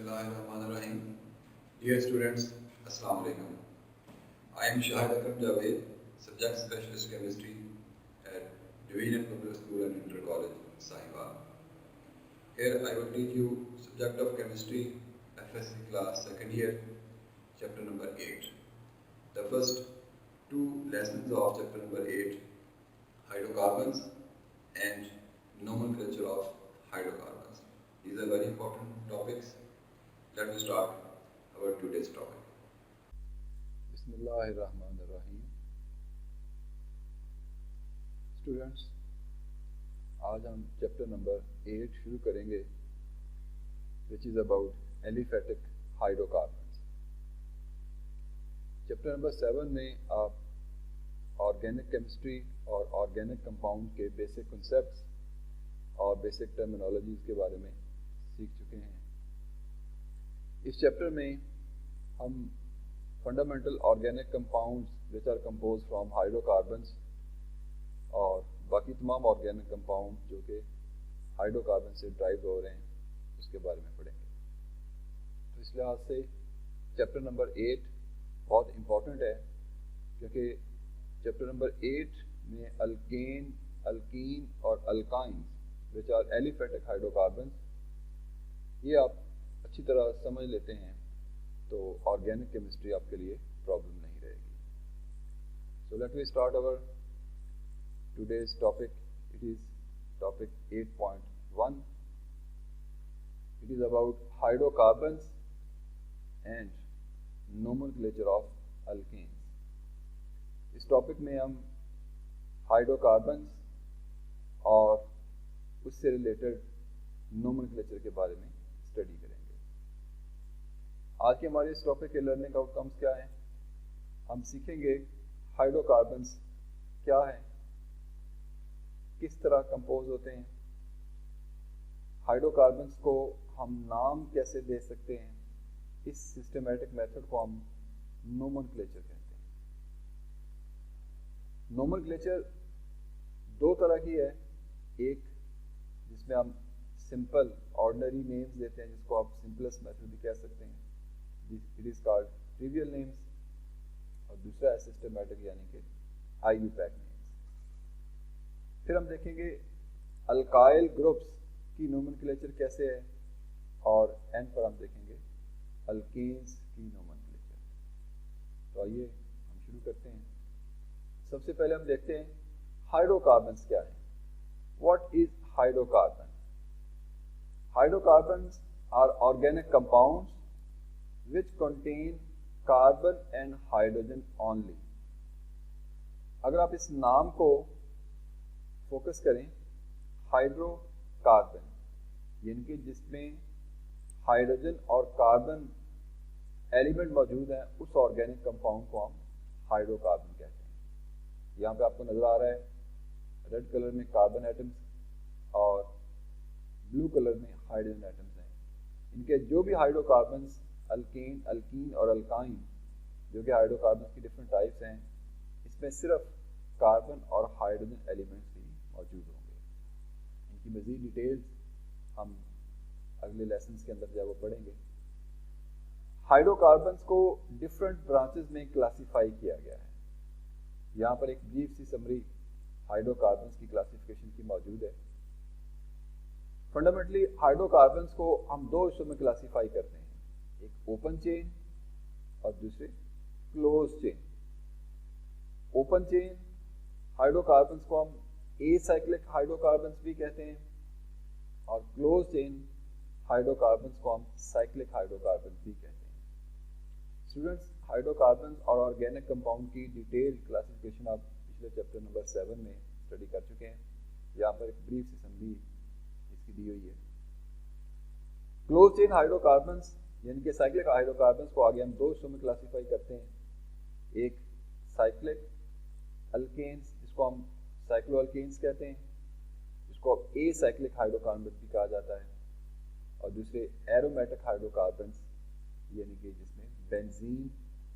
Bismillahirrahmanirrahim. Dear students, Assalamu alaikum. I am Shahid Akram Javed, Subject Specialist Chemistry at Division Public School and Inter College, Sahiwal. Here I will teach you Subject of Chemistry, FSC class 2nd year, chapter number 8. The first two lessons of chapter number 8, hydrocarbons and nomenclature of hydrocarbons. These are very important topics. Let me start our today's topic. Bismillahirrahmanirrahim. Students, آج ہم chapter number 8 شروع کریں گے which is about aliphatic hydrocarbons. Chapter number 7 میں آپ organic chemistry اور organic compound کے basic concepts اور بیسک ٹرمینالوجیز کے بارے میں سیکھ چکے ہیں. اس چیپٹر میں ہم fundamental organic compounds which are composed from hydrocarbons اور باقی تمام آرگینک کمپاؤنڈ جو کہ ہائیڈرو کاربن سے ڈرائیو ہو رہے ہیں اس کے بارے میں پڑھیں گے. تو اس لحاظ سے چیپٹر نمبر 8 بہت امپورٹنٹ ہے کیونکہ چیپٹر نمبر 8 میں الکین، الکین اور الکائنز which are aliphatic hydrocarbons یہ آپ اچھی طرح سمجھ لیتے ہیں تو آرگینک کیمسٹری آپ کے لیے پرابلم نہیں رہے گی. So let we start over today's topic. It is topic 8.1. It is about hydrocarbons and nomenclature of alkanes. اس ٹاپک میں ہم ہائیڈروکاربنس اور اس سے ریلیٹڈ نومنکلیچر کے بارے میں اسٹڈی کریں گے. آج کے ہمارے اس ٹاپک کے لرننگ آؤٹ کمز کیا ہیں؟ ہم سیکھیں گے ہائیڈروکاربنس کیا ہے، کس طرح کمپوز ہوتے ہیں، ہائیڈروکاربنس کو ہم نام کیسے دے سکتے ہیں. اس سسٹمیٹک میتھڈ کو ہم نومنکلیچر کہتے ہیں. نومنکلیچر دو طرح کی ہے، ایک جس میں ہم سمپل آرڈنری نیمز دیتے ہیں جس کو آپ سمپلسٹ میتھڈ بھی کہہ سکتے ہیں، it is called trivial names, اور دوسرا ہے سسٹمیٹک یعنی کہ آئی یو پیک نیمز. پھر ہم دیکھیں گے الکائل گروپس کی نومنکلیچر کیسے ہے، اور اینڈ پر ہم دیکھیں گے الکینز کی نومنکلیچر. تو آئیے ہم شروع کرتے ہیں. سب سے پہلے ہم دیکھتے ہیں ہائیڈروکاربنس کیا ہے. What is hydrocarbon? Hydrocarbons are organic compounds which contain carbon and hydrogen only. اگر آپ اس نام کو فوکس کریں، ہائیڈرو کاربن یعنی کہ جس میں ہائیڈروجن اور کاربن ایلیمنٹ موجود ہیں، اس آرگینک کمپاؤنڈ کو ہم ہائیڈرو کاربن کہتے ہیں. یہاں پہ آپ کو نظر آ رہا ہے ریڈ کلر میں کاربن ایٹمز اور بلو کلر میں ہائیڈروجن ایٹمز ہیں. ان کے جو بھی ہائیڈرو کاربنس الکین، الکین اور الکائن جو کہ ہائیڈرو کاربنس کی ڈفرینٹ ٹائپس ہیں، اس میں صرف کاربن اور ہائیڈروجن ایلیمنٹس ہی موجود ہوں گے. ان کی مزید ڈیٹیلز ہم اگلے لیسنز کے اندر جو ہے وہ پڑھیں گے. ہائیڈرو کاربنس کو ڈفرینٹ برانچز میں کلاسیفائی کیا گیا ہے. یہاں پر ایک بریف سی سمری ہائیڈرو کاربنس کی کلاسیفیکیشن کی موجود ہے. فنڈامنٹلی ہائیڈرو کاربنس کو ہم دو حصوں میں کلاسیفائی کرتے ہیں، ایک اوپن چین اور دوسرے کلوز چین. اوپن چین ہائیڈرو کاربنس کو ہم اے سائکلک ہائیڈرو کاربنس بھی کہتے ہیں، اور کلوز چین ہائیڈرو کاربنس کو ہم سائکلک ہائیڈرو کاربنس بھی کہتے ہیں. اسٹوڈنٹس، ہائیڈرو کاربنس اور آرگینک کمپاؤنڈ کی ڈیٹیل کلاسیفیکیشن آپ پچھلے چیپٹر نمبر 7 میں اسٹڈی کر چکے ہیں. یہاں پر ایک بریف سی سمری اس کی دی ہوئی ہے. کلوز چین ہائیڈرو کاربنس یعنی کہ سائکلک ہائیڈرو کاربنس کو آگے ہم دو حصوں میں کلاسیفائی کرتے ہیں، ایک سائکلک الکینز جس کو ہم سائکلو الکینز کہتے ہیں، جس کو اے سائکلک ہائیڈرو کاربن بھی کہا جاتا ہے، اور دوسرے ایرومیٹک ہائیڈرو کاربنس یعنی کہ جس میں بینزین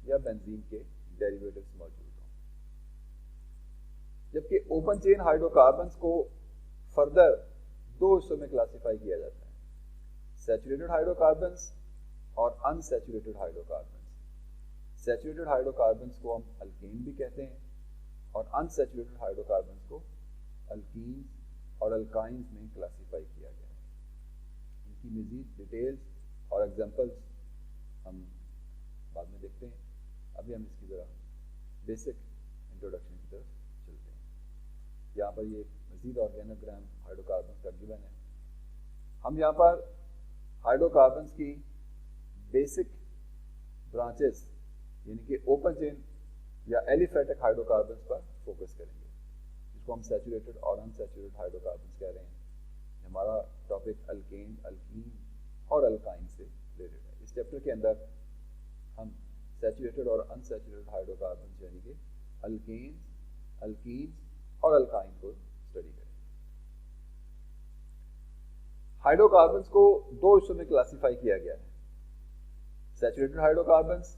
یا بینزین کے ڈیریویٹوز موجود ہوں. جبکہ اوپن چین ہائیڈرو کاربنس کو فردر دو حصوں میں کلاسیفائی کیا جاتا ہے، سیچوریٹڈ ہائیڈرو کاربنس اور انسیچوریٹڈ ہائیڈروکاربنس. سیچوریٹڈ ہائیڈروکاربنس کو ہم الکین بھی کہتے ہیں اور انسیچوریٹڈ ہائیڈروکاربنس کو الکینز اور الکائنز میں کلاسیفائی کیا گیا ہے. ان کی مزید ڈیٹیلز اور ایگزامپلس ہم بعد میں دیکھتے ہیں. ابھی ہم اس کی ذرا بیسک انٹروڈکشن کی طرف چلتے ہیں. یہاں پر یہ مزید آرگینوگرام ہائیڈرو کاربنس کا گیون ہے. ہم یہاں پر ہائیڈرو کاربنس کی بیسک برانچز یعنی کہ اوپن چین یا ایلیفیٹک ہائیڈرو کاربنس پر فوکس کریں گے, جس کو ہم سیچوریٹڈ اور انسیچوریٹڈ ہائیڈرو کاربنس کہہ رہے ہیں. ہمارا ٹاپک الکین, الکین اور الکائن سے ریلیٹڈ ہے. اس چیپٹر کے اندر ہم سیچوریٹڈ اور انسیچوریٹڈ ہائیڈرو کاربنس یعنی کہ الکینز, الکینز اور الکائن کو اسٹڈی کریں گے. ہائیڈرو کاربنس کو دو حصوں میں کلاسیفائی کیا گیا ہے, سیچوریٹڈ ہائیڈرو کاربنس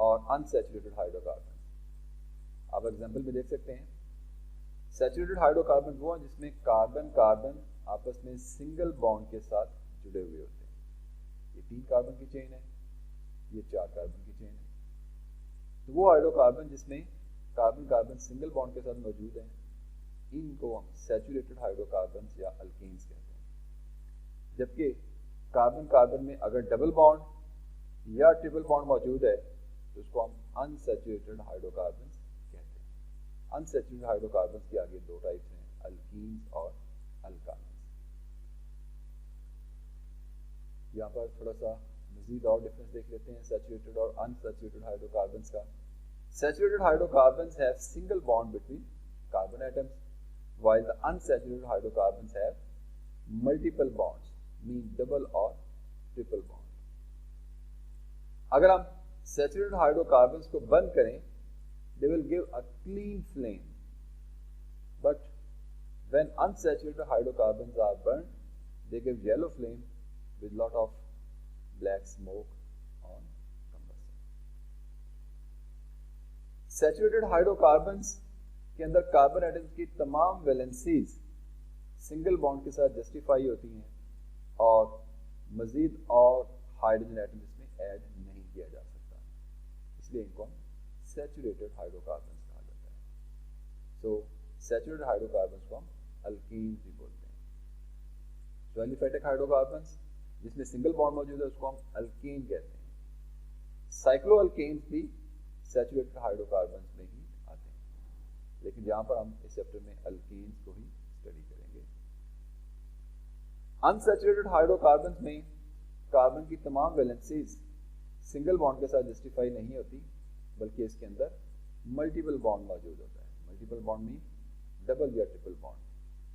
اور انسیچوریٹڈ ہائیڈرو کاربنس. آپ ایگزامپل میں دیکھ سکتے ہیں. سیچوریٹڈ ہائیڈرو کاربن وہ ہیں جس میں کاربن کاربن آپس میں سنگل بانڈ کے ساتھ جڑے ہوئے ہوتے ہیں. یہ 3 کاربن کی چین ہے, یہ 4 کاربن کی چین ہے. تو وہ ہائیڈرو کاربن جس میں کاربن کاربن سنگل بانڈ کے ساتھ موجود ہیں, ان کو ہم سیچوریٹڈ ہائیڈرو کاربنس یا الکینز کہتے ہیں. جبکہ کاربن کاربن میں اگر ڈبل بانڈ یا ٹرپل بانڈ موجود ہے تو اس کو ہم انسیچوریٹڈ ہائیڈرو کاربنس کہتے ہیں. انسیچوریٹڈ ہائیڈرو کاربنس کے آگے 2 ٹائپس ہیں, الکینز اور الکائنز. یہاں پر تھوڑا سا مزید اور ڈفرینس دیکھ لیتے ہیں سیچوریٹڈ اور انسیچوریٹڈ ہائیڈرو کاربنس کا. Saturated hydrocarbons have single bond between carbon atoms, while the unsaturated hydrocarbons have multiple bonds, mean double or triple bond. اگر ہم saturated hydrocarbons کو burn کریں, they will give a clean flame. But when unsaturated hydrocarbons are burned, they give yellow flame with lot of black smoke on combustion. Saturated hydro carbons کے اندر carbon atoms کی تمام ویلنسیز single bond کے ساتھ justify ہوتی ہیں اور مزید اور ہائیڈروجن ایٹم اس میں ایڈ نہیں کیا جا سکتا, اس لیے ان کو ہم سیچوریٹڈ ہائیڈرو کاربنس کہا جاتا ہے. سو سیچوریٹڈ ہائیڈرو کاربنس کو ہم الکینز بھی بولتے ہیں. سو ایلیفیٹک ہائیڈرو کاربنس جس میں سنگل بانڈ موجود ہے اس کو ہم الکین کہتے ہیں. سائکلو الکینز بھی سیچوریٹڈ ہائیڈرو کاربنس میں ہی آتے ہیں, لیکن یہاں پر ہم اس چیپٹر میں الکینز کو ہی اسٹڈی کریں گے. انسیچوریٹڈ ہائیڈرو کاربنس میں کاربن کی تمام ویلنسیز سنگل بانڈ کے ساتھ جسٹیفائی نہیں ہوتی, بلکہ اس کے اندر ملٹیپل بانڈ موجود ہوتا ہے. ملٹیپل بانڈ مین ڈبل یا triple bond.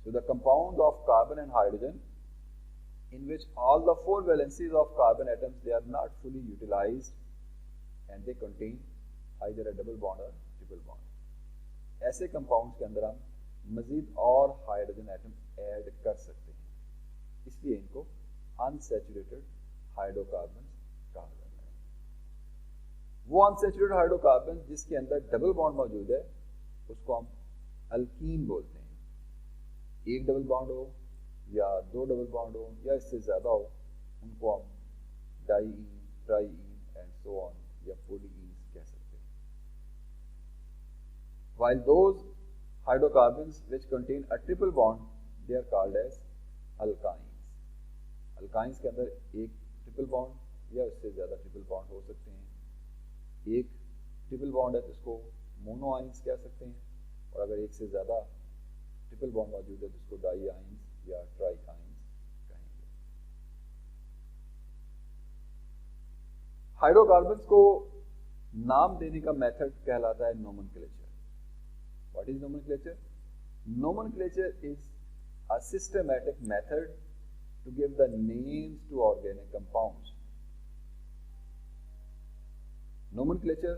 So the compound of carbon and hydrogen in which all the 4 valencies of carbon atoms they are not fully utilized and they contain either a double bond or triple bond. ایسے compounds کے اندر ہم مزید اور hydrogen atom add کر سکتے ہیں, اس لیے ان کو انسیچوریٹڈ ہائیڈرو کاربنس کہا جاتا ہے. وہ انسیچوریٹڈ ہائیڈرو کاربن جس کے اندر ڈبل بانڈ موجود ہے اس کو ہم الکین بولتے ہیں. ایک ڈبل بانڈ ہو یا 2 ڈبل بانڈ ہو یا اس سے زیادہ ہو, ان کو ہم diene, triene and so on یا پولی اینز کہہ سکتے ہیں. While those hydrocarbons which contain a triple bond, they are called as alkynes. Alkynes کے اندر ایک ٹرپل بانڈ یا اس سے زیادہ ٹرپل بانڈ ہو سکتے ہیں. ایک ٹرپل بانڈ ہے تو اس کو مونو آئنس کہہ سکتے ہیں, اور اگر ایک سے زیادہ ٹرپل بانڈ موجود ہے تو اس کو ڈائی آئنس یا ٹرائی آئنس کہیں گے. ہائیڈرو کاربنس کو نام دینے کا میتھڈ کہلاتا ہے nomenclature. What is nomenclature? Nomenclature is a systematic method to give the names to organic compounds. Nomenclature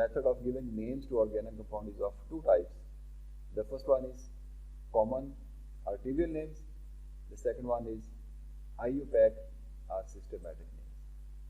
method of giving names to organic compound is of 2 types. The first one is common or trivial names. The second one is IUPAC or systematic names.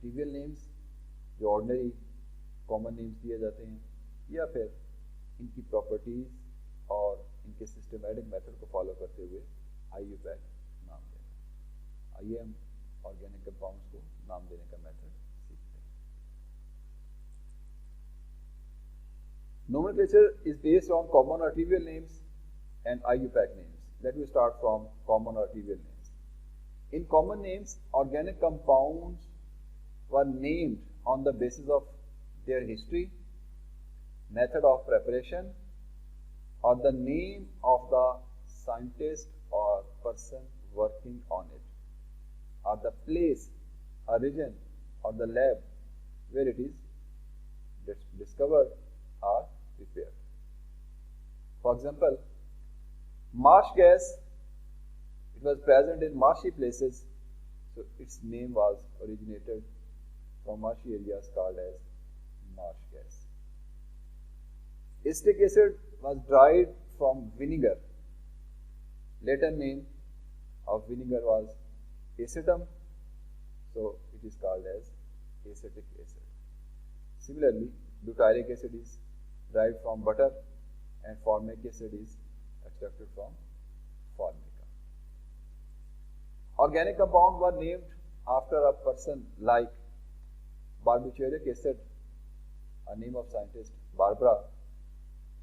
Trivial names جو ordinary common names دیے جاتے ہیں, یا پھر ان کی properties اور ان کے systematic method کو فالو کرتے ہوئے IUPAC نام دینا. آئیے ہم آرگینک کمپاؤنڈس کو نام دینے کا میتھڈ سیکھتے ہیں. Nomenclature is based on common or trivial names and IUPAC names. Let me start from common or trivial names. In common names, organic compounds were named on the basis of their history, method of preparation, or the name of the scientist or person working on it, or the place, origin, or the lab where it is discovered or prepared. For example, marsh gas, it was present in marshy places, so its name was originated from marshy areas called as marsh gas. Acetic acid was derived from vinegar. Later name of vinegar was acetum, so it is called as acetic acid. Similarly, butyric acid is derived from butter and formic acid is extracted from formica. Organic compounds were named after a person like barbituric acid, a name of scientist Barbara.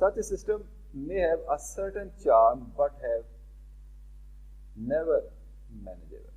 Such a system may have a certain charm but have never manageable.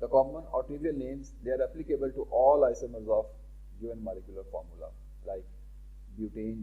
The common or trivial names, they are applicable to all isomers of given molecular formula. Like butane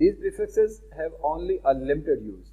These prefixes have only a limited use.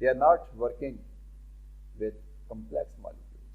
They are not working with complex molecules.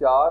4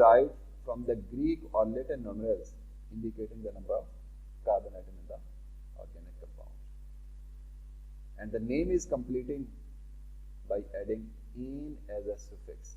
derived from the Greek or Latin numerals indicating the number of carbon atom in the organic compound. And the name is completing by adding "-ine" as a suffix.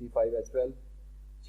C5H12,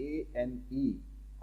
ANE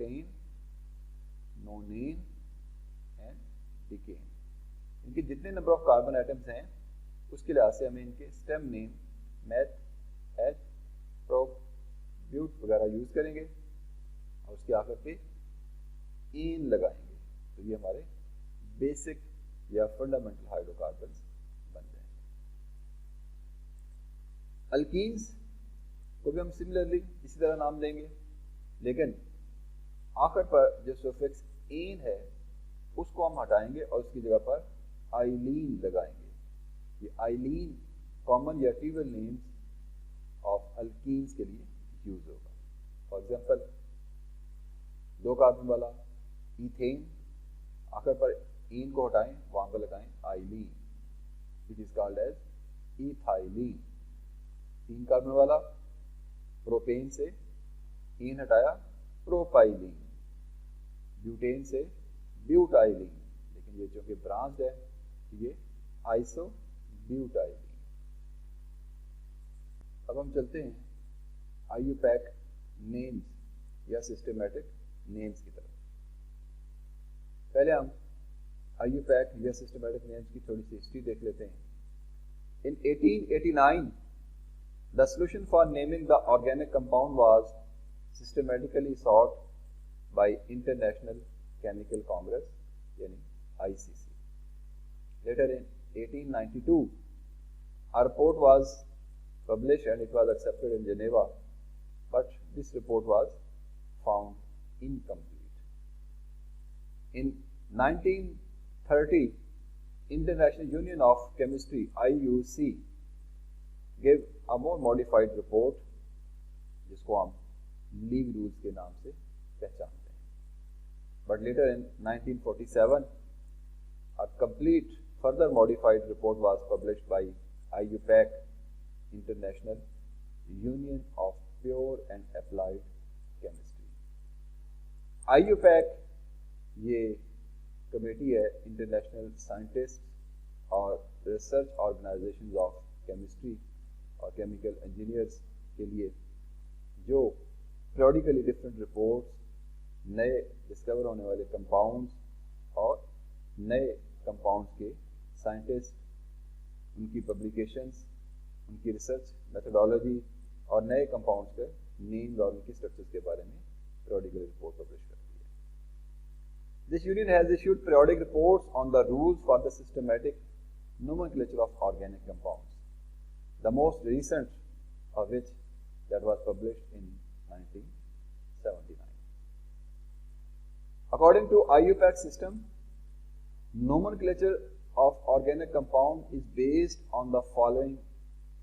octane, nonane and decane. ان کے جتنے number of carbon atoms ہیں اس کے لحاظ سے ہمیں ان کے esteem نیم math, ith, prop, بیوٹ وغیرہ use کریں گے اور اس کے آخر پہ این لگائیں گے، تو یہ ہمارے بیسک یا فنڈامنٹل ہائیڈرو کاربنس بن جائیں گے. الکینز کو بھی ہم سملرلی اسی طرح نام دیں گے، لیکن آخر پر جو سفکس این ہے اس کو ہم ہٹائیں گے اور اس کی جگہ پر آئلین لگائیں گے. یہ آئلین کامن یا ٹریول نیمز آف الکینز کے لیے یوز ہوگا. فار ایگزامپل 2 کاربن والا ایتھین، آخر پر این کو ہٹائیں، وہاں پر لگائیں ylene, it is called as ethylene. 3 carbon والا پروپین سے این ہٹایا، پروپائلین. بیوٹین سے بیوٹائلین، لیکن یہ چونکہ برانچ ہے یہ آئسو بیوٹائلین. اب ہم چلتے ہیں آئی یو پیک نیمز یا سسٹمیٹک نیمز کی طرف. پہلے ہم آئی یو پیک یا سسٹمیٹک نیمز کی تھوڑی سی ہسٹری دیکھ لیتے ہیں. In 1889 the solution for naming the organic compound was systematically sought by International Chemical Congress, yani ICC. Later in 1892 a report was published and it was accepted in Geneva, but this report was found incomplete. In 1930 International Union of Chemistry IUC gave a more modified report جس کو ہم league rules کے نام سے پہچانتے ہیں. But later in 1947 a complete further modified report was published by IUPAC, International Union of Pure and Applied Chemistry. IUPAC یہ committee ہے انٹرنیشنل سائنٹسٹ اور ریسرچ آرگنائزیشنز آف کیمسٹری اور کیمیکل انجینئرس کے لیے، جو پیریوڈیکلی ڈفرینٹ رپورٹس، نئے discover ہونے والے کمپاؤنڈس اور نئے کمپاؤنڈس کے سائنٹسٹ، ان کی پبلیکیشنس، ان کی ریسرچ میتھڈالوجی اور نئے کمپاؤنڈس کے نیمز اور ان کی اسٹرکچرز کے بارے میں پیریوڈیکلی رپورٹ پبلش کرتی ہے. This union has issued periodic reports on the rules for the systematic nomenclature of organic compounds. The most recent of which that was published in 1979. According to IUPAC system, nomenclature of organic compound is based on the following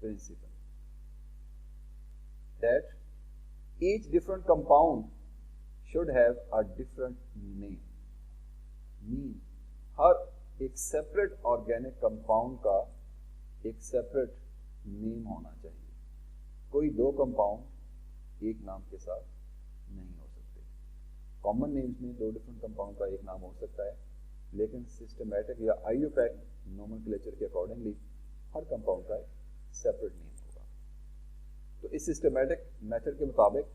principle: that each different compound should have a different name. ہر ایک separate organic compound کا ایک separate نیم ہونا چاہیے. کوئی 2 compound ایک نام کے ساتھ نہیں ہو سکتے. کامن نیمز میں 2 ڈفرینٹ کمپاؤنڈ کا ایک نام ہو سکتا ہے، لیکن سسٹمیٹک یا آئی یو پیک نومنکلیچر کے اکارڈنگلی ہر کمپاؤنڈ کا ایک سیپریٹ نیم ہوگا. تو اس سسٹمیٹک میتھڈ کے مطابق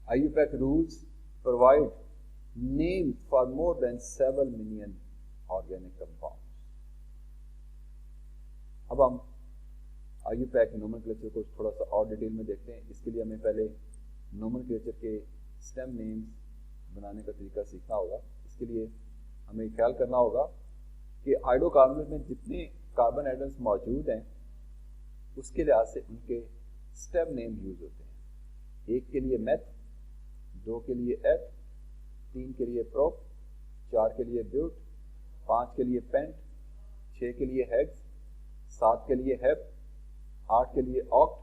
IUPAC rules provide names for more than 7 million organic compounds. اب ہم آئی یو پیک نومنکلیچر کو تھوڑا سا اور ڈیٹیل میں دیکھتے ہیں. اس کے لیے ہمیں پہلے نومنکلیچر کے اسٹیم نیمز بنانے کا طریقہ سیکھنا ہوگا. اس کے لیے ہمیں خیال کرنا ہوگا کہ ہائیڈرو کاربن میں جتنے کاربن ایٹمز موجود ہیں اس کے لحاظ سے ان کے اسٹیم نیم یوز ہوتے ہیں. 1 کے لیے میتھ، 2 کے لیے ایتھ، 3 کے لیے پروپ، 4 کے لیے بیوٹ، 5 کے لیے پینٹ، 6 کے لیے ہیگز، 7 کے لیے ہیپ، 8 کے لیے آکٹ،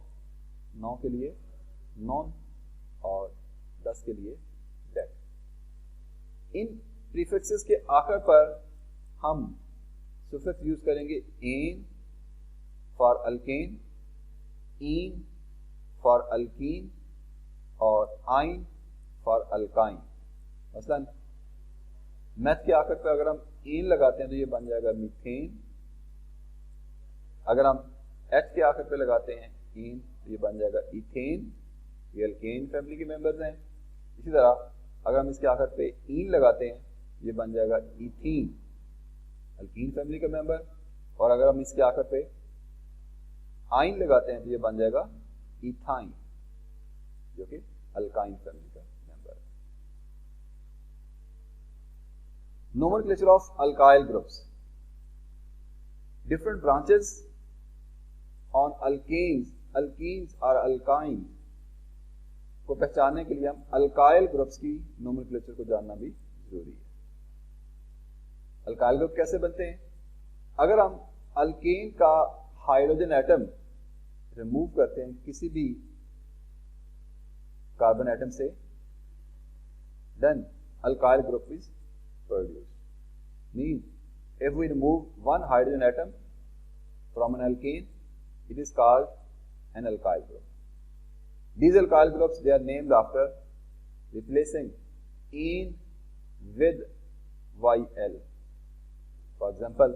9 کے لیے نون اور 10 کے لیے ڈیک. ان پریفکسز کے آخر پر ہم سفکس یوز کریں گے این فار الکین، این فار الکین اور آئن فار الکائن. مثلا میتھ کے آخر پہ اگر ہم این لگاتے ہیں تو یہ بن جائے گا میتھین. اگر ہم ایچ کے آخر پہ لگاتے ہیں این تو یہ بن جائے گا ایتھین. یہ الکین فیملی کے ممبرز ہیں. اسی طرح اگر ہم اس کے آخر پہ این لگاتے ہیں یہ بن جائے گا ایتھین، الکین فیملی کا ممبر، اور اگر ہم اس کے آخر پہ آئن لگاتے ہیں تو یہ بن جائے گا ایتھائن، جو کہ الکائن فیملی کا ممبر ہے۔ Nomenclature of alkyl groups, different branches on alkenes, alkenes اور الکائن کو پہچاننے کے لیے ہم الکائل گروپس کی نومنکلیچر کو جاننا بھی ضروری ہے۔ الکائل گروپ کیسے بنتے ہیں؟ اگر ہم الکین کا ہائیڈروجن ایٹم ریموو کرتے ہیں کسی بھی کاربن ایٹم سے، then alkyl group is produced. Means if we remove one hydrogen atom from an alkane, it is called an alkyl group. These alkyl groups, they are named after replacing ene with YL. For example,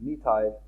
methyl,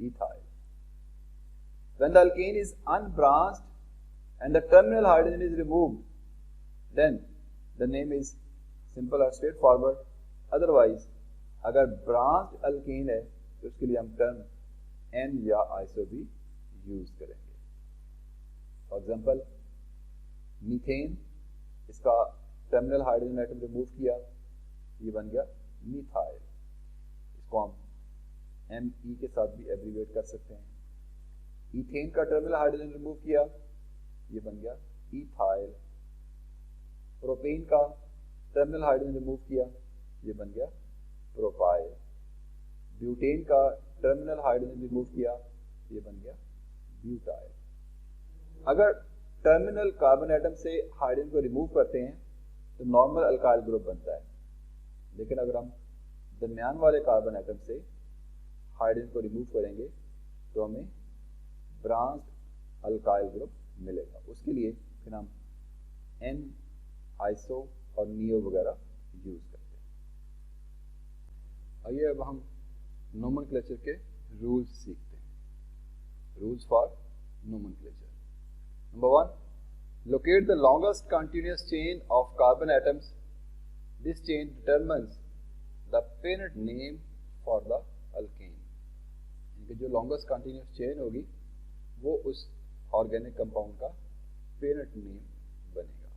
ethyl. When the alkane is unbranched and the terminal hydrogen is removed, then the name is simple or straightforward. Otherwise, اگر branched alkane ہے تو اس کے لیے ہم term N یا iso بھی use کریں گے. For example, methane، اس کا terminal hydrogen atom remove کیا، یہ بن گیا methyl. اس کو ہم ME کے ساتھ بھی ایبریویٹ کر سکتے ہیں. ایتھین کا ٹرمینل ہائیڈروجن ریموو کیا، یہ بن گیا ایتھائل. پروپین کا ٹرمینل ہائیڈروجن ریموو کیا، یہ بن گیا پروپائل. بیوٹین کا ٹرمینل ہائیڈروجن ریموو کیا، یہ بن گیا بیوٹائل. اگر ٹرمینل کاربن ایٹم سے ہائیڈروجن کو ریموو کرتے ہیں تو نارمل الکائل گروپ بنتا ہے، لیکن اگر ہم درمیان والے کاربن ایٹم سے ہائیڈروجن کو ریموو کریں گے تو ہمیں برانچڈ الکائل گروپ ملے گا. اس کے لیے پھر ہم N آئسو اور نیو وغیرہ یوز کرتے ہیں. آئیے اب ہم نومنکلیچر کے رولز سیکھتے ہیں. Rules for nomenclature. Number 1, locate the longest continuous chain of carbon atoms. This chain determines the parent name for the alkane. کہ جو longest continuous chain ہوگی وہ اس آرگینک کمپاؤنڈ کا پیرنٹ نیم بنے گا.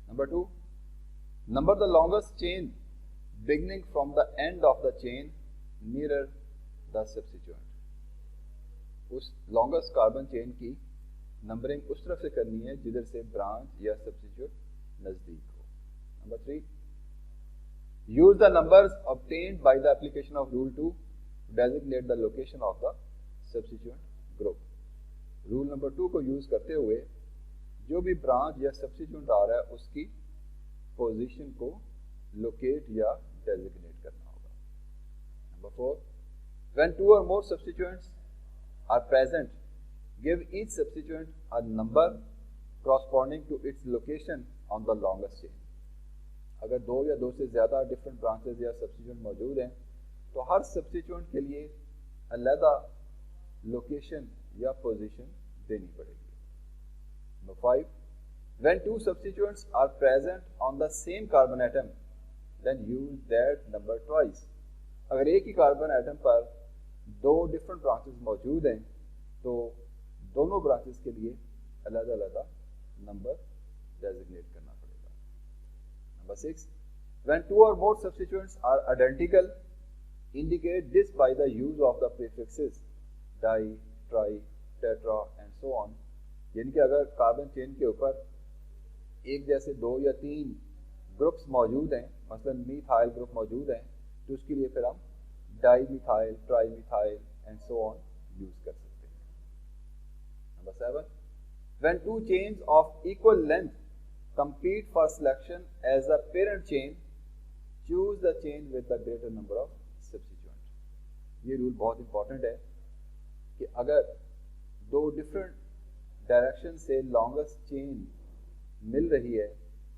Number 2, number the longest chain beginning from the end of the chain nearer the substituent. اس longest carbon chain کی نمبرنگ اس طرف سے کرنی ہے جدھر سے برانچ یا سبسٹیٹیوٹ نزدیک ہو. Number 3, use the numbers obtained by the application of rule 2 to designate the location of the substituent group. Roll number 2 کو یوز کرتے ہوئے جو بھی برانچ یا سبسٹیٹیوٹ آ رہا ہے اس کی پوزیشن کو لوکیٹ یا ڈیزگنیٹ کرنا ہوگا. Number 4, when 2 or more substituents are present, give each substituent a number corresponding to its location on the longest chain. اگر 2 یا 2 سے زیادہ ڈفرنٹ برانچز یا سبسٹیٹیوٹ موجود ہیں تو ہر سبسٹیٹیوٹ کے لیے علیحدہ لوکیشن یا پوزیشن دینی پڑے گی. Number 5, when 2 substituents are present on the same carbon atom, then use that number twice. اگر ایک ہی کاربن ایٹم پر 2 ڈفرنٹ برانچز موجود ہیں تو دونوں برانچز کے لیے علیحدہ علیحدہ نمبر ڈیزگنیٹ کرنا پڑے گا. Number 6, when 2 or more substituents are identical, indicate this by the use of the prefixes di, tri, tetra and so on. یعنی کہ اگر کاربن چین کے اوپر ایک جیسے 2 یا 3 گروپس موجود ہیں، مثلا میتھائل گروپ موجود ہیں، تو اس کے لیے پھر ہم dimethyl, trimethyl and so on use کر سکتے ہیں. Number 7, when 2 chains of equal length compete for selection as the parent chain, choose the chain with the greater number of substituents. یہ رول بہت important ہے کہ اگر 2 different direction سے longest چین مل رہی ہے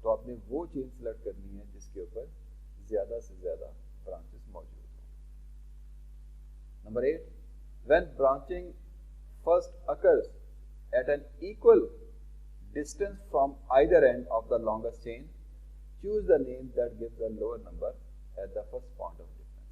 تو آپ نے وہ چین سلیکٹ کرنی ہے جس کے اوپر زیادہ سے زیادہ برانچز موجود ہوں. Number 8, when branching first occurs at an equal distance from either end of the longest chain, choose the name that gives the lower number at the first point of difference.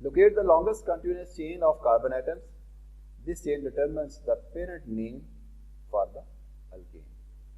locate the longest continuous chain of carbon atoms. This chain determines the parent name for the alkane.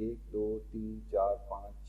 1 2 3 4 5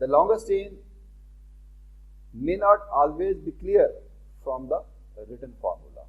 The longest chain may not always be clear from the written formula.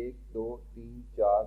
1 2 3 4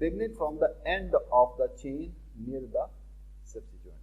beginning from the end of the chain near the substituent.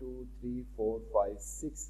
2 3 4 5 6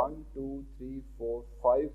1 2 3 4 5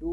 2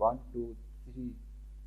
1 2 3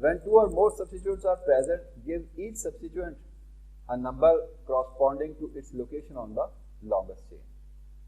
when 2 or more substituents are present, give each substituent a number corresponding to its location on the longest chain.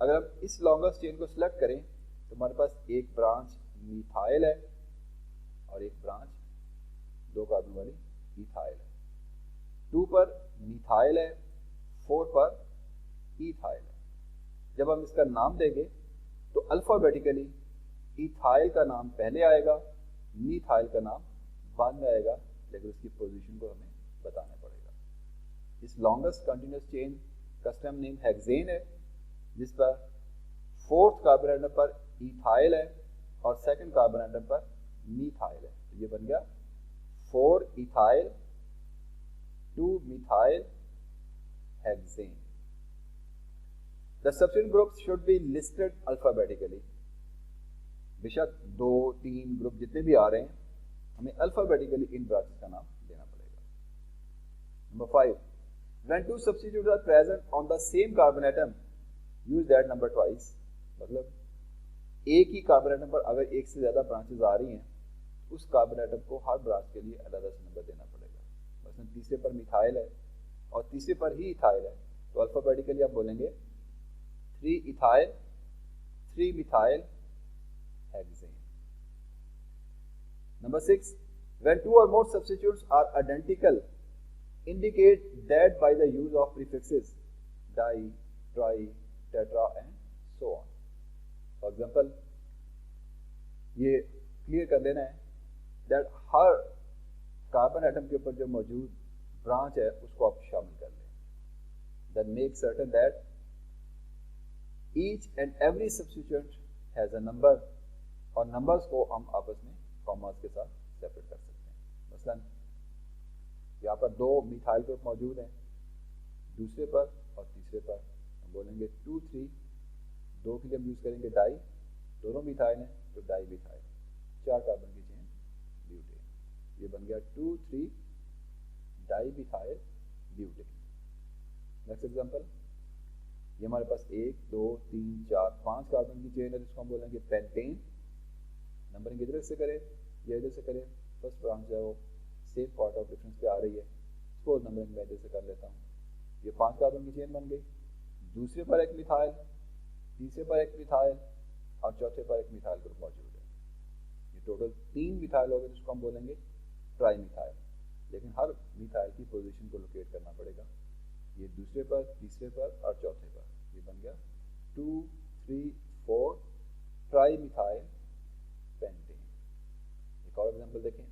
اگر ہم اس longest چین کو select کریں تو ہمارے پاس ایک branch methyl ہے اور ایک برانچ 2 کاربن والی ایتھائل ہے. 2 پر میتھائل ہے, 4 پر ایتھائل ہے. جب ہم اس کا نام دیں گے تو الفابیٹیکلی ایتھائل کا نام پہلے آئے گا, میتھائل کا نام بعد میں آئے گا, لیکن اس کی پوزیشن کو ہمیں بتانا پڑے گا. اس لانگسٹ کنٹینیوس چین کا سٹیم نیم ہیگزین ہے, جس پر 4th کاربن ایٹم پر ایتھائل ہے اور 2nd کاربن ایٹم پر میتھائل ہے. یہ بن گیا 4 ethyl 2 methyl hexane. The substituent groups should be listed alphabetically. بے شک 2 3 گروپ جتنے بھی آ رہے ہیں ہمیں الفابیٹیکلی ان برانچز کا نام دینا پڑے گا. Number 5, when 2 substitutes are present on the same carbon atom, use that number twice. مطلب ایک ہی کاربن ایٹم پر اگر ایک سے زیادہ برانچز آ رہی ہیں اس کاربن ایٹم کو ہر برانچ کے لیے علیحدہ سے نمبر دینا پڑے گا. مثلا تیسرے پر میتھائل ہے اور تیسرے پر ہی ایتھائل ہے تو الفابیٹیکلی آپ بولیں گے 3 ethyl 3 methyl hexane. Number 6, when 2 or more substitutes are identical, indicate that by the use of prefixes di, tri, tetra and so on. For example, یہ کلیئر کر لینا ہے that ہر کاربن ایٹم کے اوپر جو موجود برانچ ہے اس کو آپ شامل کر لیں. Then make certain that each and every substituent has a number, اور نمبرز کو ہم آپس میں کاماز کے ساتھ سیپریٹ کر سکتے ہیں. مثلا یہاں پر 2 میتھائل گروپ موجود ہیں, دوسرے پر اور تیسرے پر ہم بولیں گے 2 3. 2 کے لیے ہم یوز کریں گے ڈائی, دونوں میتھائل ہیں تو ڈائی میتھائل, 4 کاربن کی چین بیوٹین. یہ بن گیا 2 3 ڈائی میتھائل بیوٹین. نیکسٹ ایگزامپل, یہ ہمارے پاس 1 2 3 4 5 کاربن کی چین ہے جس کو ہم بولیں گے پینٹین. نمبرنگ ادھر سے کرے یا ادھر سے کرے, فرسٹ برانچ ہے وہ سیف پارٹ آف ڈفرینس پہ آ رہی ہے, سپوز نمبرنگ میں ادھر سے کر لیتا ہوں. یہ 5 کاربن کی چین بن گئی, دوسرے پر ایک میتھائل, تیسرے پر ایک میتھائل اور چوتھے پر ایک میتھائل گروپ موجود ہے. یہ ٹوٹل 3 میتھائل ہو گئے جس کو ہم بولیں گے ٹرائی میتھائل. لیکن ہر میتھائل کی پوزیشن کو لوکیٹ کرنا پڑے گا. یہ دوسرے پر, تیسرے پر اور چوتھے پر. یہ بن گیا 2 3 4 ٹرائی میتھائل پینٹین. ایک اور ایگزامپل دیکھیں,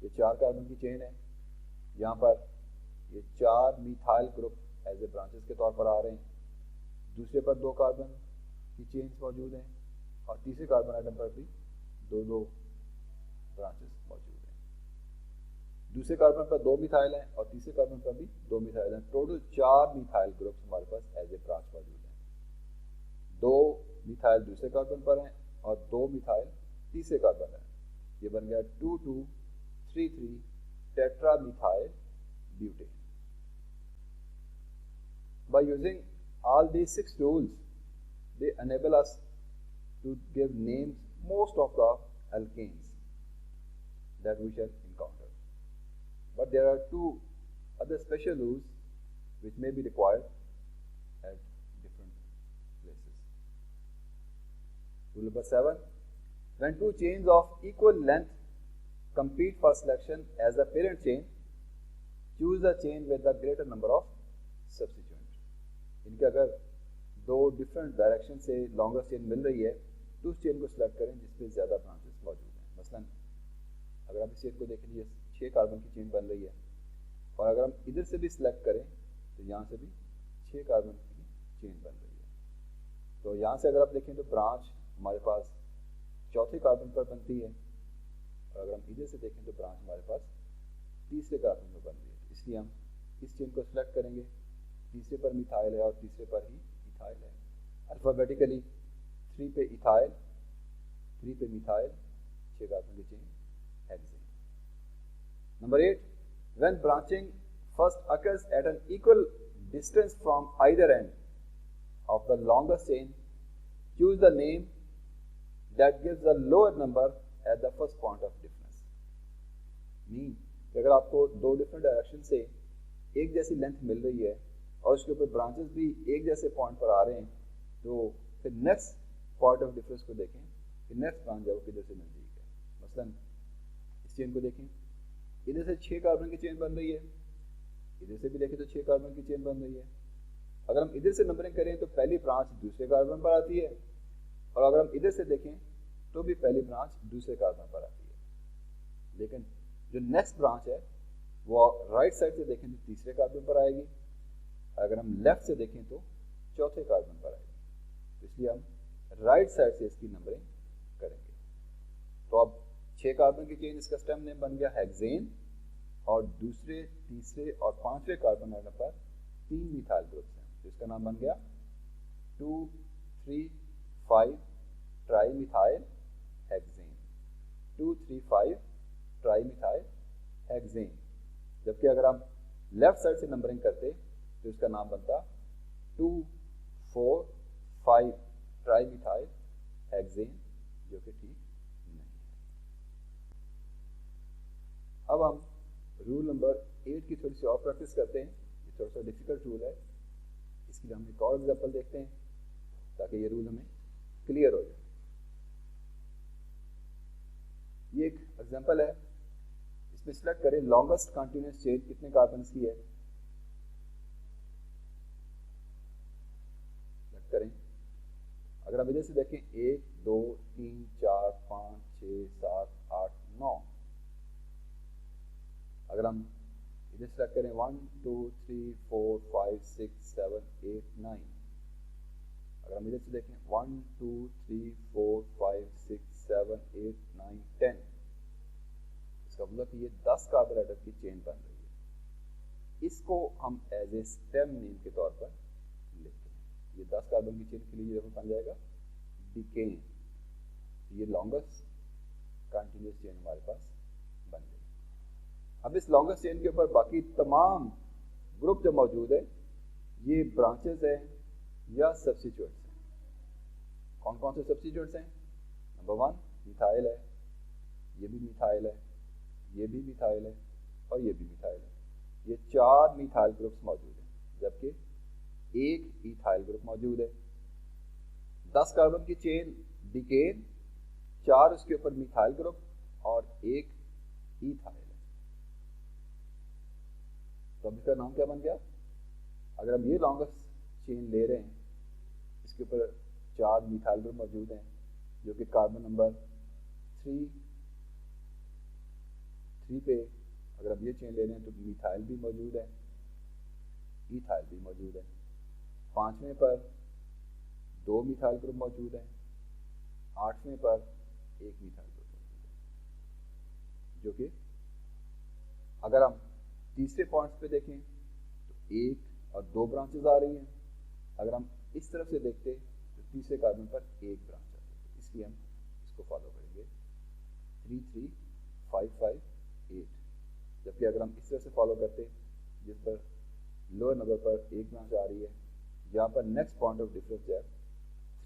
یہ 4 کاربن کی چین ہے, یہاں پر یہ 4 methyl group as a branches کے طور پر آ رہے ہیں, دوسرے پر 2 کاربن کی چینز موجود ہیں اور تیسرے کاربن ایٹم پر بھی 2 برانچز موجود ہیں. دوسرے کاربن پر 2 میتھائل ہیں اور تیسرے کاربن پر بھی 2 میتھائل ہیں. ٹوٹل 4 میتھائل گروپس ہمارے پاس ایز اے برانچ موجود ہیں. 2 میتھائل دوسرے کاربن پر ہیں اور 2 میتھائل تیسرے کاربن ہیں. یہ بن گیا 2 2 3 3 tetramethyl butane. By using all these 6 tools, they enable us to give names most of the alkanes that we shall encounter. But there are 2 other special rules which may be required at different places. Rule number 7, when 2 chains of equal length compete for selection as a parent chain, choose the chain with the greater number of substituents. ان کے اگر 2 different direction سے longest چین مل رہی ہے تو اس چین کو select کریں جس پہ زیادہ برانچز موجود ہیں. مثلا اگر آپ اس چین کو دیکھیں, یہ 6 کاربن کی چین بن رہی ہے اور اگر ہم ادھر سے بھی سلیکٹ کریں تو یہاں سے بھی 6 کاربن کی چین بن رہی ہے. تو یہاں سے اگر آپ دیکھیں تو برانچ ہمارے پاس چوتھے کاربن پر بنتی ہے اور اگر ہم ادھر سے دیکھیں تو برانچ ہمارے پاس تیسرے کاربن میں بن رہی ہے. اس لیے ہم اس چین کو سلیکٹ کریں گے, تیسرے پر میتھائل ہے اور تیسرے پر ہی ایتھائل ہے. الفابیٹیکلی 3 پہ ایتھائل, 3 پہ میتھائل, 6 کاربن کی چین ہیگزین. Number 8, when branching first occurs at an equal distance from either end of the longest chain, choose the name that gives the lower number at the first point of difference. Mean کہ اگر آپ کو 2 different direction سے ایک جیسی length مل رہی ہے اور اس کے اوپر برانچز بھی ایک جیسے پوائنٹ پر آ رہے ہیں تو پھر نیکسٹ پوائنٹ آف ڈفرینس کو دیکھیں کہ نیکسٹ برانچ ہے وہ کدھر سے نزدیک ہے. مثلاً اس چین کو دیکھیں, ادھر سے 6 کاربن کی چین بن رہی ہے, ادھر سے بھی دیکھیں تو 6 کاربن کی چین بن رہی ہے. اگر ہم ادھر سے نمبرنگ کریں تو پہلی برانچ دوسرے کاربن پر آتی ہے, اور اگر ہم ادھر سے دیکھیں تو بھی پہلی برانچ دوسرے کاربن پر آتی ہے. لیکن جو نیکسٹ برانچ ہے وہ رائٹ سائڈ سے دیکھیں تو تیسرے کاربن پر آئے گی, اگر ہم لیفٹ سے دیکھیں تو چوتھے کاربن پر آئے گی. تو اس لیے ہم رائٹ سائڈ سے اس کی نمبرنگ کریں گے. تو اب 6 کاربن کی چین, اس کا اسٹیم نیم بن گیا ہیگزین, اور دوسرے, تیسرے اور 5ویں کاربن آنے پر 3 میتھائل گروپس ہیں, تو اس کا نام بن گیا 2,3,5 trimethyl hexane. 2,3,5 trimethyl hexane. جبکہ اگر ہم لیفٹ سائڈ سے نمبرنگ کرتے تو اس کا نام بنتا 2,4,5 ٹرائی میتھائل ہیگزین, جو کہ ٹھیک نہیں ہے. اب ہم رول نمبر 8 کی تھوڑی سی اور پریکٹس کرتے ہیں. یہ تھوڑا سا ڈیفیکلٹ رول ہے, اس کے لیے ہم ایک اور ایگزامپل دیکھتے ہیں تاکہ یہ رول ہمیں کلیئر ہو جائے. یہ ایک ایگزامپل ہے, اس میں سلیکٹ کریں لانگسٹ کنٹینیوس چین کتنے کاربنس کی ہے. سلیکٹ کریں. اگر ہم ادھر سے دیکھیں 1 2 3 4 5 6 7 8 9. اگر ہم ادھر سلیکٹ کریں 1 2 3 4 5 6 7 8 9. اگر ہم ادھر سے دیکھیں 1 2 3 4 5 6 7 8 9 10. اس کا مطلب کہ یہ 10 کاربن ایٹم کی چین بن رہی ہے. اس کو ہم ایز اے اسٹیم نیم کے طور پر لیتے ہیں. یہ 10 کاربن کی چین کے لیے یہ بن جائے گا ڈیکین. یہ لانگسٹ کنٹینیوس چین ہمارے پاس بن گئی. اب اس لانگسٹ چین کے اوپر باقی تمام گروپ جو موجود ہے یہ برانچز ہیں یا سبسٹیچوئنٹس ہیں. کون کون سے سبسٹیچوئنٹس ہیں؟ نمبر 1 میتھائل ہے, یہ بھی میتھائل ہے, یہ بھی میتھائل ہے, اور یہ بھی میتھائل ہے. یہ 4 میتھائل گروپس موجود ہیں, جبکہ ایک ایتھائل گروپ موجود ہے. 10 کاربن کی چین ڈیکین, 4 اس کے اوپر میتھائل گروپ اور ایک ایتھائل ہے. تو اب اس کا نام کیا بن گیا؟ اگر ہم یہ لانگسٹ چین لے رہے ہیں, اس کے اوپر 4 میتھائل گروپ موجود ہیں جو کہ کاربن نمبر 3 پہ, اگر ہم یہ چین لے رہے ہیں تو میتھائل بھی موجود ہے, ایتھائل بھی موجود ہے. 5ویں پر 2 میتھائل گروپ موجود ہیں, 8ویں پر 1 میتھائل گروپ موجود ہے. جو کہ اگر ہم تیسرے پوائنٹس پہ دیکھیں تو 1 اور 2 برانچز آ رہی ہیں. اگر ہم اس طرف سے دیکھتے تو تیسرے کاربن پر 1 برانچ آتی ہے. اس لیے ہم اس کو فالو کریں گے 3 3 5 5 8. جبکہ اگر ہم اس طرح سے فالو کرتے جس پر لوور نمبر پر 1 برانچ آ رہی ہے, یہاں پر نیکسٹ پوائنٹ آف ڈفرینس جو ہے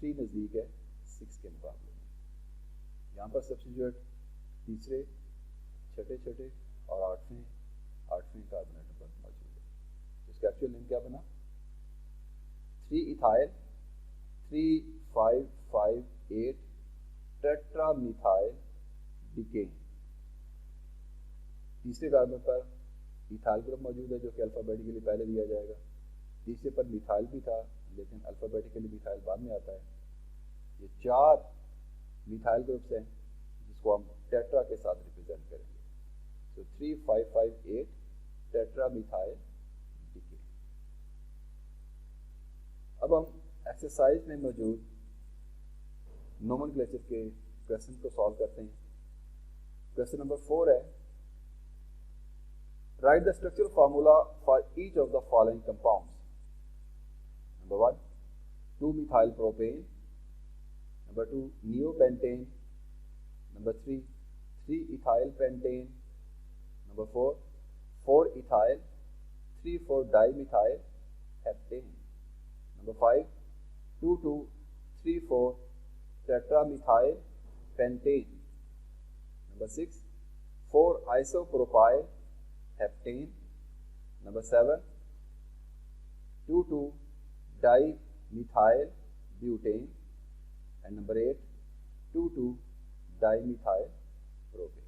3 نزدیک ہے 6 کے مقابلے میں. یہاں پر سبسٹیچوئنٹ تیسرے, چھٹے چھٹے اور 8ویں کاربن ایٹم پر موجود ہے. اس کا ایکچوئل نیم کیا بنا؟ 3 ایتھائل 3 5 5 8 ٹیٹرا میتھائل ڈیکین. تیسرے کاربن پر ایتھائل گروپ موجود ہے جو کہ الفابیٹیکلی پہلے دیا جائے گا. تیسرے پر میتھائل بھی تھا لیکن الفابیٹیکلی میتھائل بعد میں آتا ہے. یہ 4 میتھائل گروپس ہیں جس کو ہم ٹیٹرا کے ساتھ ریپرزینٹ کریں گے. تو 3 5 5 8 ٹیٹرا میتھائل ڈیکین. اب ہم ایکسرسائز میں موجود نومنکلیچر کے کویشچن کو سالو کرتے ہیں. کویشچن نمبر 4 ہے, write the structural formula for each of the following compounds. Number 1 2 methyl propane. Number 2 neopentane. Number 3 3 ethyl pentane. Number 4 4 ethyl 3 4 dimethyl heptane. Number 5 2 2 3 4 tetramethyl pentane. Number 6 4 isopropyl heptane. Number 7 2 2 dimethyl butane, and number 8 2,2-dimethyl-propane.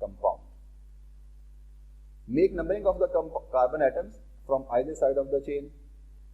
compound. Make numbering of the carbon atoms from either side of the chain.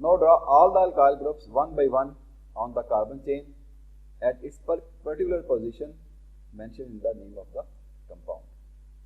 Now draw all the alkyl groups one by one on the carbon chain at its particular position mentioned in the name of the compound.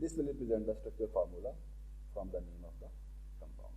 This will represent the structure formula from the name of the compound.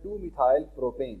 2-methyl-propane.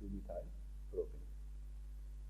2-methyl-propane.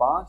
5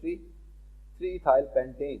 3 3-ethyl-pentane.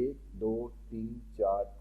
1 2 3 4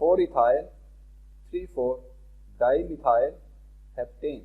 4-ethyl-3,4-dimethyl-heptane.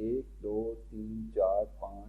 1 2 3 4 5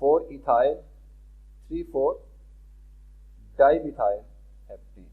4-ethyl-3,4-dimethyl-heptane.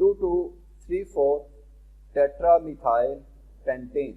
2,2-3,4-tetramethyl-pentane.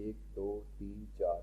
1 2 3 4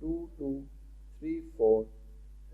2,2,3,4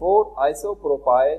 4-isopropyl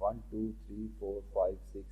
1 2 3 4 5 6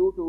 2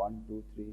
1 2 3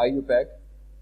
IUPAC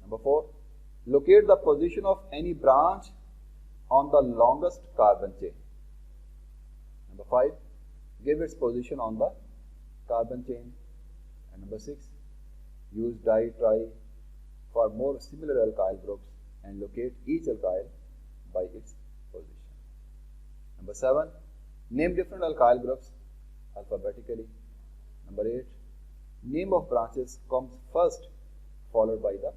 Number 4, locate the position of any branch on the longest carbon chain. Number 5, give its position on the carbon chain. And number 6, use di, tri for more similar alkyl groups and locate each alkyl by its position. Number 7, name different alkyl groups alphabetically. Number 8, name of branches comes first followed by the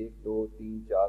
1 2 3 4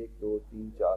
1 2 3 4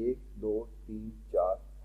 1 2 3 4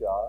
4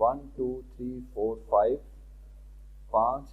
1 2 3 4 5, 5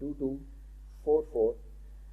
2 2 4 4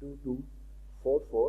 2 2 4 4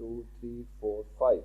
2 3 4 5।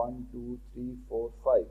1 2 3 4 5,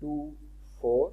2 4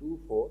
2 4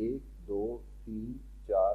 1 2 3 4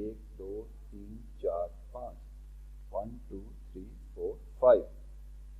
1 2 3 4 5, 1 2 3 4 5,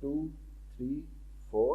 2 3 4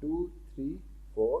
2 3 4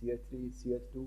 CH3 CH2,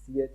CH,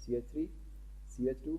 CH3 CH2,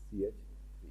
CH3,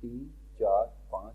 3 4 5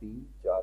3 4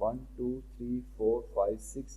1 2 3 4 5 6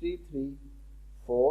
3 3 4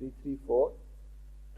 3 3 4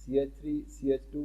CH3 CH2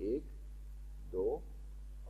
1 2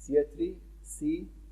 CH3 C,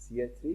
CH3,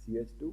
CH2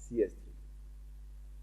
CH3,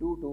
2 2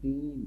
3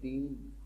3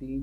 3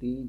3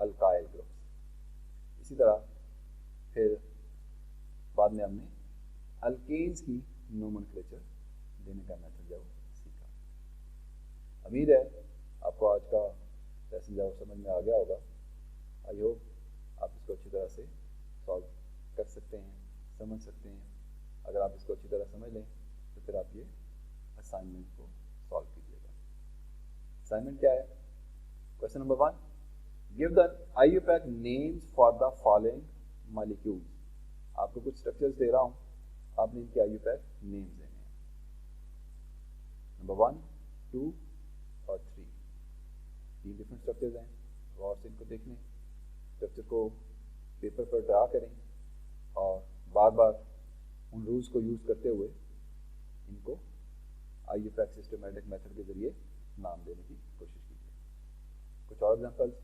alkyl groups. اسی طرح پھر بعد میں ہم نے الکینز کی nomenclature دینے کا میتھڈ جو سیکھا. امید ہے آپ کو آج کا لیسن جو سمجھ میں آ گیا ہوگا. آئی ہوپ آپ اس کو اچھی طرح سے سالو کر سکتے ہیں, سمجھ سکتے ہیں. اگر آپ اس کو اچھی طرح سمجھ لیں تو پھر آپ یہ اسائنمنٹ کو سالو کیجیے گا. اسائنمنٹ کیا ہے؟ Question number 1, give the IUPAC names for the following molecules. آپ کو کچھ اسٹرکچرز دے رہا ہوں, آپ نے ان کے IUPAC نیمز دینے ہیں. نمبر 1, 2 اور 3, 3 ڈفرنٹ اسٹرکچرز ہیں. غور سے ان کو دیکھ لیں, اسٹرکچر کو پیپر پر ڈرا کریں اور بار بار ان رولز کو یوز کرتے ہوئے ان کو IUPAC سسٹمیٹک میتھڈ کے ذریعے نام دینے کی کوشش کیجیے. کچھ اور ایگزامپلس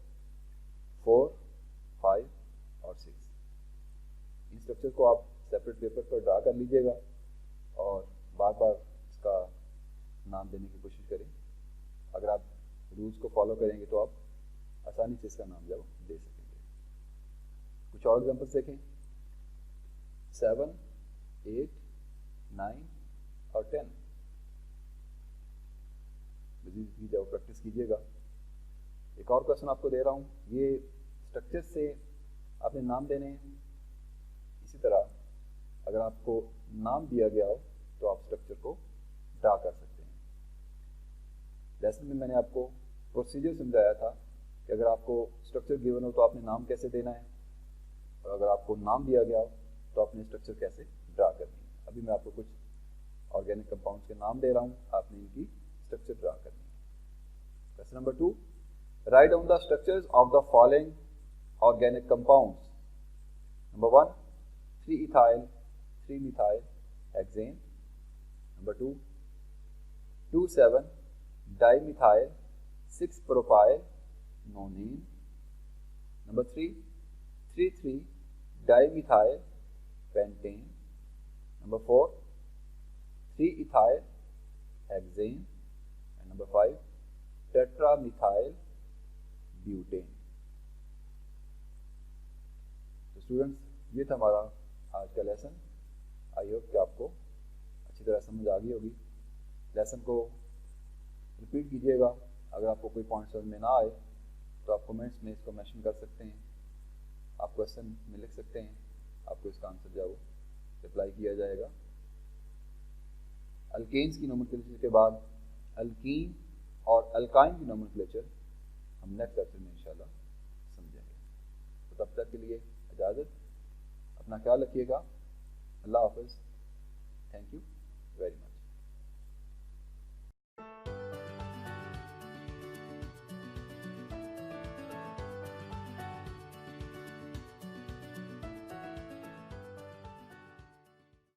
4, 5 اور 6. ان اسٹرکچر کو آپ سیپریٹ پیپر پر ڈرا کر لیجیے گا اور بار بار اس کا نام دینے کی کوشش کریں. اگر آپ رولز کو فالو کریں گے تو آپ آسانی سے اس کا نام جو دے سکیں گے. کچھ اور ایگزامپلس دیکھیں. 7, 8, 9 اور 10. مزید بھی جب پریکٹس کیجیے گا. ایک اور کویشچن آپ کو دے رہا ہوں, یہ اسٹرکچر سے آپ نے نام دینے ہیں. اسی طرح اگر آپ کو نام دیا گیا ہو تو آپ اسٹرکچر کو ڈرا کر سکتے ہیں. لیسن میں نے آپ کو پروسیجر سمجھایا تھا کہ اگر آپ کو اسٹرکچر گیون ہو تو آپ نے نام کیسے دینا ہے, اور اگر آپ کو نام دیا گیا ہو تو آپ نے اسٹرکچر کیسے ڈرا کرنی ہے. ابھی میں آپ کو کچھ آرگینک کمپاؤنڈس کے نام دے رہا ہوں, آپ نے ان کی اسٹرکچر ڈرا کرنی ہے. Question number 2, write down the structures of the following organic compounds. Number 1, 3-ethyl 3-methyl hexane. Number 2, 2,7 dimethyl 6-propyl nonene. Number 3, 3,3 dimethyl pentane. Number 4, 3-ethyl hexane. And number 5, tetramethyl butane. تو اسٹوڈنٹس یہ تھا ہمارا آج کا lesson. I hope کہ آپ کو اچھی طرح سمجھ آ گئی ہوگی. لیسن کو ریپیٹ کیجیے گا. اگر آپ کو کوئی پوائنٹ سمجھ میں نہ آئے تو آپ کومنٹس میں اس کو مینشن کر سکتے ہیں, آپ کویشچن میں لکھ سکتے ہیں, آپ کو اس کا آنسر جو ہے وہ رپلائی کیا جائے گا. الکینز کی نومنکلیچر کے بعد الکین اور الکائن کی نومنکلیچر ہم نیکسٹ لیکچر میں انشاءاللہ سمجھیں گے. تو تب تک کے لیے اجازت, اپنا خیال رکھیے گا. اللہ حافظ. Thank you.